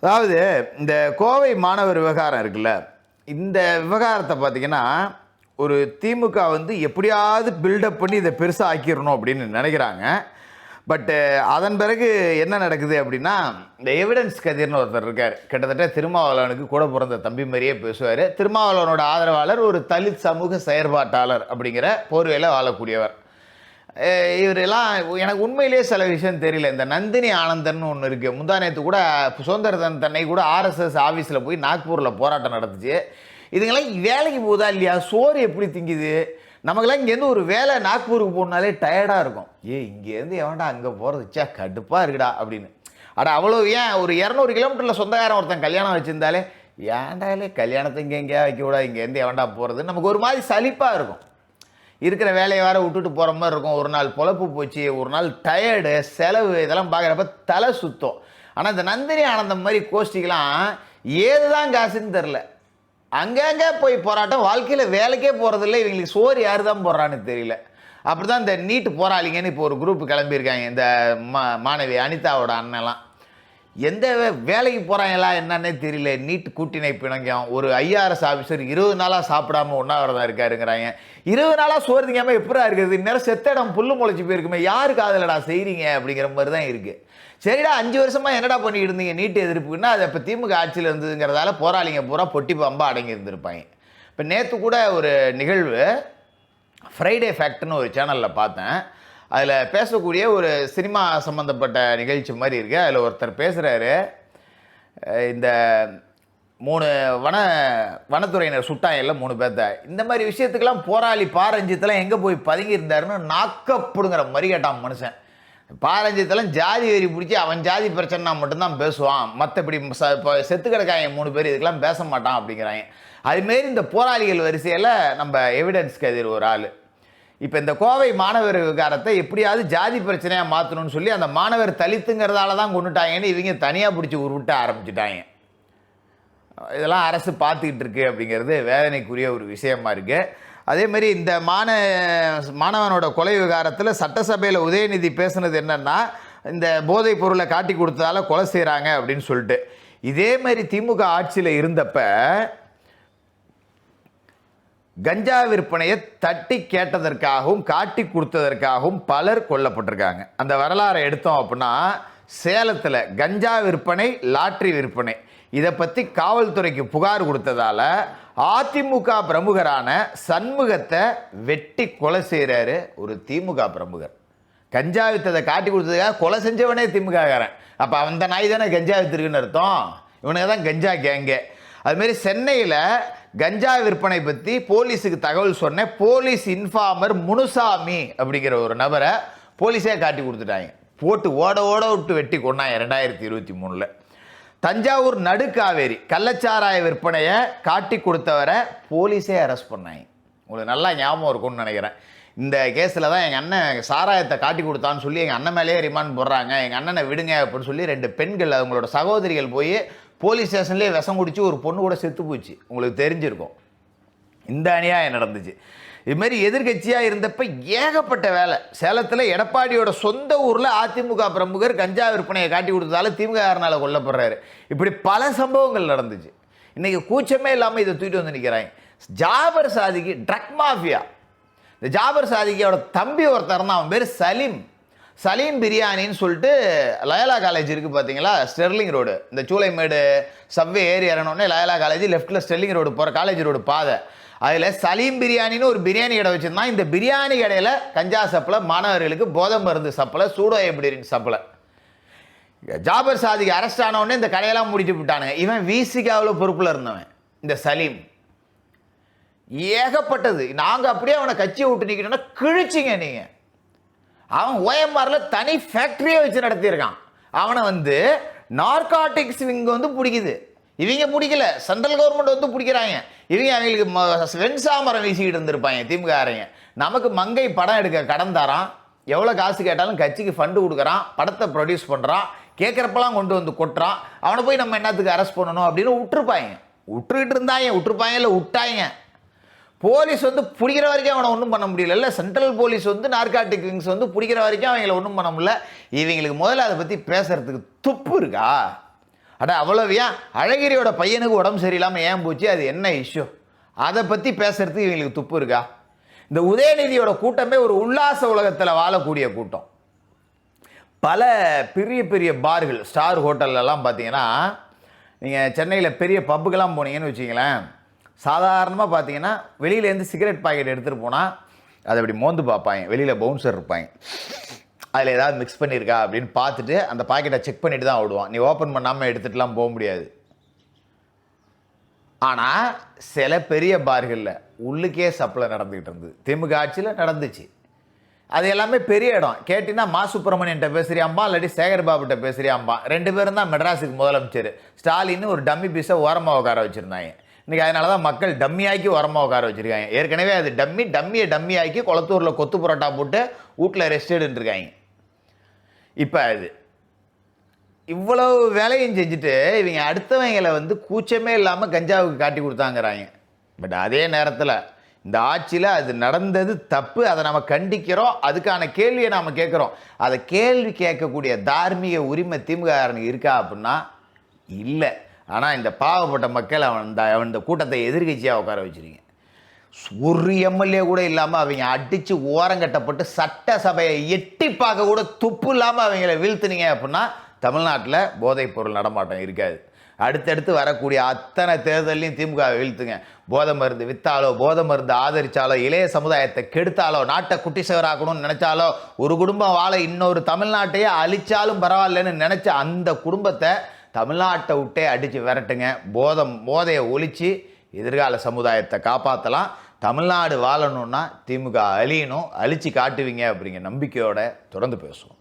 அதாவது இந்த கோவை மாணவர் விவகாரம் இருக்குல்ல, இந்த விவகாரத்தை பார்த்தீங்கன்னா, ஒரு திமுக வந்து எப்படியாவது பில்டப் பண்ணி இதை பெருசா ஆக்கிரணும் அப்படின்னு நினைக்கிறாங்க. பட்டு அதன் பிறகு என்ன நடக்குது அப்படின்னா, இந்த எவிடன்ஸ் கதிர்னு ஒருத்தர் இருக்கார். கிட்டத்தட்ட திருமாவளவனுக்கு கூட பிறந்த தம்பி மாதிரியே பேசுவார். திருமாவளவனோட ஆதரவாளர் ஒரு தலித் சமூக செயற்பாட்டாளர் அப்படிங்கிற போர்வையில் வாழக்கூடியவர். இவரெல்லாம் எனக்கு உண்மையிலேயே சில விஷயம் தெரியல. இந்த நந்தினி ஆனந்தன் ஒன்று இருக்குது. முந்தா நேற்று கூட சுதந்திர தன்னை கூட ஆர்எஸ்எஸ் ஆஃபீஸில் போய் நாக்பூரில் போராட்டம் நடந்துச்சு. இதுங்கெல்லாம் வேலைக்கு போகுதா இல்லையா? சோறு எப்படி திங்குது? நமக்கெல்லாம் இங்கேருந்து ஒரு வேலை நாக்பூருக்கு போனாலே டயர்டாக இருக்கும். இங்கேருந்து எவன்டா அங்கே போகிறது, சே கடுப்பாக இருக்குடா அப்படின்னு. அவ்வளோ ஏன் ஒரு 200 கிலோமீட்டரில் சொந்தக்காரன் ஒருத்தன் கல்யாணம் வச்சுருந்தாலே ஏன்டாலே கல்யாணத்தை இங்கே எங்கேயா வைக்க கூடாது, இங்கேருந்து எவன்டா போகிறது, நமக்கு ஒரு மாதிரி சலிப்பாக இருக்கும். இருக்கிற வேலையை வேறு விட்டுட்டு போகிற மாதிரி இருக்கும். ஒரு நாள் பொழப்பு போச்சு, ஒரு நாள் டயர்டு, செலவு, இதெல்லாம் பார்க்குறப்ப தலை சுத்தம். ஆனால் இந்த நந்தினி ஆனந்தம் மாதிரி கோஷ்டிக்கெலாம் ஏதுதான் காசுன்னு தெரில. அங்கங்கே போய் போராட்டம், வாழ்க்கையில் வேலைக்கே போகிறதில்ல. இவங்களுக்கு சோறு யார் தான் போடுறான்னு தெரியல. அப்படி தான் இந்த நீட்டு போராளிங்கன்னு இப்போ ஒரு குரூப் கிளம்பியிருக்காங்க. இந்த மாணவி அனிதாவோட அண்ணெல்லாம் எந்த வேலைக்கு போகிறாங்களா என்னன்னே தெரியல. நீட் கூட்டினை பிணங்கம். ஒரு ஐஆர்எஸ் ஆஃபீஸர் 20 நாளாக சாப்பிடாம உண்ணாவிரதம் இருக்காருங்கிறாங்க. 20 நாளாக சோறு திங்காமல் எப்படா இருக்குது? இந்நேரம் செத்த இடம் புல்லு முளைச்சி போயிருக்குமே, யாருக்கு அதில்டா செய்கிறீங்க அப்படிங்கிற மாதிரி தான் இருக்குது. சரிடா 5 வருஷமாக என்னடா பண்ணிட்டு இருந்தீங்க நீட்டு எதிர்ப்புன்னா, அது இப்போ திமுக ஆட்சியில் இருந்ததுங்கிறதால போராளிங்க பூரா பொட்டி பம்பா அடங்கி இருந்திருப்பாங்க. இப்போ நேற்று கூட ஒரு நிகழ்வு ஃப்ரைடே ஃபேக்ட்னு ஒரு சேனலில் பார்த்தேன். அதில் பேசக்கூடிய ஒரு சினிமா சம்மந்தப்பட்ட நிகழ்ச்சி மாதிரி இருக்குது. அதில் ஒருத்தர் பேசுகிறாரு, இந்த 3 வனத்துறையினர் சுட்டாங்கல்ல 3 பேர்த்த, இந்த மாதிரி விஷயத்துக்கெல்லாம் போராளி பாரஞ்சித்தெல்லாம் எங்கே போய் பதுங்கி இருந்தாருன்னு நாக்கப்படுங்கிற மாதிரி கேட்டான் மனுஷன். பாரஞ்சித்தெல்லாம் ஜாதி வெறி பிடிச்சி அவன் ஜாதி பிரச்சனைனா மட்டும்தான் பேசுவான், மற்றபடி இப்போ செத்து கிடக்காங்க 3 பேர் இதுக்கெல்லாம் பேச மாட்டான் அப்படிங்கிறாங்க. அதுமாரி இந்த போராளிகள் வரிசையில் நம்ம எவிடன்ஸ் கதிர் ஒரு ஆள். இப்போ இந்த கோவை மாணவர் விவகாரத்தை எப்படியாவது ஜாதி பிரச்சனையாக மாற்றணும்னு சொல்லி அந்த மாணவர் தலித்துங்கிறதால தான் கொண்டுட்டாங்கன்னு இவங்க தனியாக பிடிச்சி உருவிட்ட ஆரம்பிச்சுட்டாங்க. இதெல்லாம் அரசு பார்த்துக்கிட்டு இருக்கு அப்படிங்கிறது வேதனைக்குரிய ஒரு விஷயமா இருக்குது. அதேமாதிரி இந்த மாணவனோட கொலை விவகாரத்தில் சட்டசபையில் உதயநிதி பேசுனது என்னென்னா, இந்த போதைப் பொருளை காட்டி கொடுத்ததால கொலை செய்கிறாங்க அப்படின்னு சொல்லிட்டு. இதே மாதிரி திமுக ஆட்சியில் இருந்தப்ப கஞ்சா விற்பனையை தட்டி கேட்டதற்காகவும் காட்டி கொடுத்ததற்காகவும் பலர் கொல்லப்பட்டிருக்காங்க. அந்த வரலாறை எடுத்தோம் அப்படின்னா, சேலத்தில் கஞ்சா விற்பனை, லாட்ரி விற்பனை இதை பற்றி காவல்துறைக்கு புகார் கொடுத்ததால அதிமுக பிரமுகரான சண்முகத்தை வெட்டி கொலை செய்கிறாரு ஒரு திமுக பிரமுகர். கஞ்சா வித்ததை காட்டி கொடுத்ததுக்காக கொலை செஞ்சவனே திமுககாரன். அப்போ அந்த நாய் தானே கஞ்சா வித்துருக்குன்னு அர்த்தம். இவனுக்கு தான் கஞ்சா கேங்க. அதுமாரி சென்னையில் கஞ்சா விற்பனை பற்றி போலீஸுக்கு தகவல் சொன்ன போலீஸ் இன்ஃபார்மர் முனுசாமி அப்படிங்கிற ஒரு நபரை போலீஸே காட்டி கொடுத்துட்டாங்க. போட்டு ஓட விட்டு வெட்டி கொண்டாங்க 2023. தஞ்சாவூர் நடுக்காவேரி கள்ளச்சாராய விற்பனையை காட்டி கொடுத்தவரை போலீஸே அரெஸ்ட் பண்ணாங்க. உங்களுக்கு நல்லா ஞாபகம் இருக்கும்னு நினைக்கிறேன். இந்த கேஸில் தான் எங்கள் அண்ணன் சாராயத்தை காட்டி கொடுத்தான்னு சொல்லி எங்கள் அண்ணன் மேலேயே ரிமாண்ட் போடுறாங்க. எங்கள் அண்ணனை விடுங்க அப்படின்னு சொல்லி 2 பெண்கள் அவங்களோட சகோதரிகள் போய் போலீஸ் ஸ்டேஷன்லேயே விஷம் குடிச்சு ஒரு பொண்ணு கூட செத்து போச்சு. உங்களுக்கு தெரிஞ்சிருக்கும். இந்த அநியாயம் நடந்துச்சு. இதுமாரி எதிர்கட்சியாக இருந்தப்ப ஏகப்பட்ட வேலை. சேலத்தில் எடப்பாடியோட சொந்த ஊரில் அதிமுக பிரமுகர் கஞ்சா விற்பனையை காட்டி கொடுத்ததால திமுகனால கொல்லப்படுறாரு. இப்படி பல சம்பவங்கள் நடந்துச்சு. இன்றைக்கி கூச்சமே இல்லாமல் இதை தூக்கிட்டு வந்து நிற்கிறாங்க. ஜாபர் சாதிக்கு ட்ரக் மாஃபியா. இந்த ஜாபர் சாதிக்கோட தம்பி ஒருத்தர் தான், அவன் பேர் சலீம் பிரியாணின்னு சொல்லிட்டு லயலா காலேஜ் இருக்குது பார்த்தீங்களா, ஸ்டெர்லிங் ரோடு, இந்த சூளைமேடு சப்வே ஏறி இறங்கினோடனே லயலா காலேஜ் லெஃப்ட்டில் ஸ்டெர்லிங் ரோடு போகிற காலேஜ் ரோடு பாதை, அதில் சலீம் பிரியாணின்னு ஒரு பிரியாணி கடை வச்சுருந்தான். இந்த பிரியாணி கடையில் கஞ்சா சப்ளை, மாணவர்களுக்கு போதை மருந்து சப்ளை, சூடோ எபிடின் சப்ளை. ஜாபர் சாதிக்கு அரெஸ்ட் ஆனவுடனே இந்த கடையெல்லாம் முடிச்சு விட்டானுங்க. இவன் விசிகாவில் பொறுப்பில் இருந்தவன் இந்த சலீம். ஏகப்பட்டது. நாங்கள் அப்படியே அவனை கட்சியை விட்டு நிற்கணும்னா கிழிச்சிங்க நீங்கள். அவன் ஓஎம்ஆரில் தனி ஃபேக்ட்ரியை வச்சு நடத்தியிருக்கான். அவனை வந்து நார்காட்டிக்ஸ் இவங்க வந்து பிடிக்குது. இவங்க பிடிக்கல, சென்ட்ரல் கவர்மெண்ட் வந்து பிடிக்கிறாங்க. அவங்களுக்கு வெண்சாமரம் வீசிக்கிட்டு இருந்திருப்பாங்க திமுககாரங்க. நமக்கு மங்கை படம் எடுக்க கடன் தரான், எவ்வளோ காசு கேட்டாலும் கட்சிக்கு ஃபண்டு கொடுக்குறான், படத்தை ப்ரொடியூஸ் பண்ணுறான், கேட்குறப்பெல்லாம் கொண்டு வந்து கொட்டுறான். அவனை போய் நம்ம என்னத்துக்கு அரெஸ்ட் பண்ணணும் அப்படின்னு விட்டுருக்கிட்டு இருந்தாங்க. விட்டுருப்பாங்க விட்டாங்க. போலீஸ் வந்து பிடிக்கிற வரைக்கும் அவனை ஒன்றும் பண்ண முடியல. சென்ட்ரல் போலீஸ் வந்து நார்காட்டிக் விங்ஸ் வந்து பிடிக்கிற வரைக்கும் அவங்கள ஒன்றும் பண்ண முடியல. இவங்களுக்கு முதல்ல அதை பற்றி பேசுறதுக்கு துப்பு இருக்கா? அட அவ்வளவு ஏன் அழகிரியோட பையனுக்கு உடம்பு சரியில்லாமல் ஏன் போச்சு, அது என்ன இஷ்யூ? அதை பற்றி பேசுறதுக்கு இவங்களுக்கு துப்பு இருக்கா? இந்த உதயநிதியோட கூட்டமே ஒரு உல்லாச உலகத்தில் வாழக்கூடிய கூட்டம். பல பெரிய பெரிய பார்கள், ஸ்டார் ஹோட்டல்லாம் பார்த்தீங்கன்னா, நீங்கள் சென்னையில் பெரிய பப்புக்கெல்லாம் போனீங்கன்னு வச்சிங்களேன், சாதாரணமாக பார்த்தீங்கன்னா வெளியிலேருந்து சிகரெட் பாக்கெட் எடுத்துகிட்டு போனால் அதை அப்படி மோந்து பார்ப்பாங்க. வெளியில் பவுன்சர் இருப்பாங்க, அதில் ஏதாவது மிக்ஸ் பண்ணியிருக்கா அப்படின்னு பார்த்துட்டு அந்த பாக்கெட்டை செக் பண்ணிட்டு தான் விடுவான். நீ ஓப்பன் பண்ணாமல் எடுத்துகிட்டுலாம் போக முடியாது. ஆனால் சில பெரிய பார்களில் உள்ளுக்கே சப்ளை நடந்துக்கிட்டு இருந்தது. திமுக ஆட்சியில் நடந்துச்சு. அது எல்லாமே பெரிய இடம். கேட்டிங்கன்னா மா சுப்பிரமணியன்ட்ட பேசுறியாம்பா, இல்லாட்டி சேகர் பாபுட்ட பேசுறியாம்பா. 2 பேரும் தான் மெட்ராஸுக்கு முதலமைச்சர். ஸ்டாலின் ஒரு டம்மி பீஸை ஓரமாக உட்கார வச்சுருந்தாங்க. இன்றைக்கி அதனால தான் மக்கள் டம்மியாக்கி ஓரமாக உட்கார வச்சுருக்காங்க. ஏற்கனவே அது டம்மியாக்கி குளத்தூரில் கொத்து புரோட்டா போட்டு வீட்டில் ரெஸ்ட் எடுத்துருக்காங்க. இப்போ அது இவ்வளவு வேலையும் செஞ்சுட்டு இவங்க அடுத்தவங்களை வந்து கூச்சமே இல்லாமல் கஞ்சாவுக்கு காட்டி கொடுத்தாங்கிறாங்க. பட் அதே நேரத்தில் இந்த ஆட்சியில் அது நடந்தது தப்பு, அதை நம்ம கண்டிக்கிறோம், அதுக்கான கேள்வியை நாம் கேட்குறோம். அதை கேள்வி கேட்கக்கூடிய தார்மீக உரிமை திமுககாரனுக்கு இருக்கா அப்படின்னா இல்லை. ஆனால் இந்த பாவப்பட்ட மக்கள் அவன் இந்த கூட்டத்தை எதிர்கட்சியாக உட்கார வச்சுருங்க. ஒரு எம்எல்ஏ கூட இல்லாமல் அவங்க அடித்து ஓரங்கட்டப்பட்டு சட்டசபையை எட்டி பார்க்க கூட துப்பு இல்லாமல் அவங்கள வீழ்த்துனீங்க அப்படின்னா தமிழ்நாட்டில் போதைப் பொருள் நடமாட்டம் இருக்காது. அடுத்தடுத்து வரக்கூடிய அத்தனை தேர்தலையும் திமுக வீழ்த்துங்க. போதை மருந்து விற்றாலோ, போதை மருந்து ஆதரித்தாலோ, இளைய சமுதாயத்தை கெடுத்தாலோ, நாட்டை குட்டிசவராக்கணும்னு நினச்சாலோ, ஒரு குடும்பம் வாழ இன்னொரு தமிழ்நாட்டையே அழிச்சாலும் பரவாயில்லன்னு நினச்ச அந்த குடும்பத்தை தமிழ்நாட்டை விட்டே அடித்து விரட்டுங்க. போதையை ஒழித்து எதிர்கால சமுதாயத்தை காப்பாற்றலாம். தமிழ்நாடு வாழணும்னா திமுக அழியணும், அழித்து காட்டுவீங்க அப்படிங்கிற நம்பிக்கையோடு தொடர்ந்து பேசுவோம்.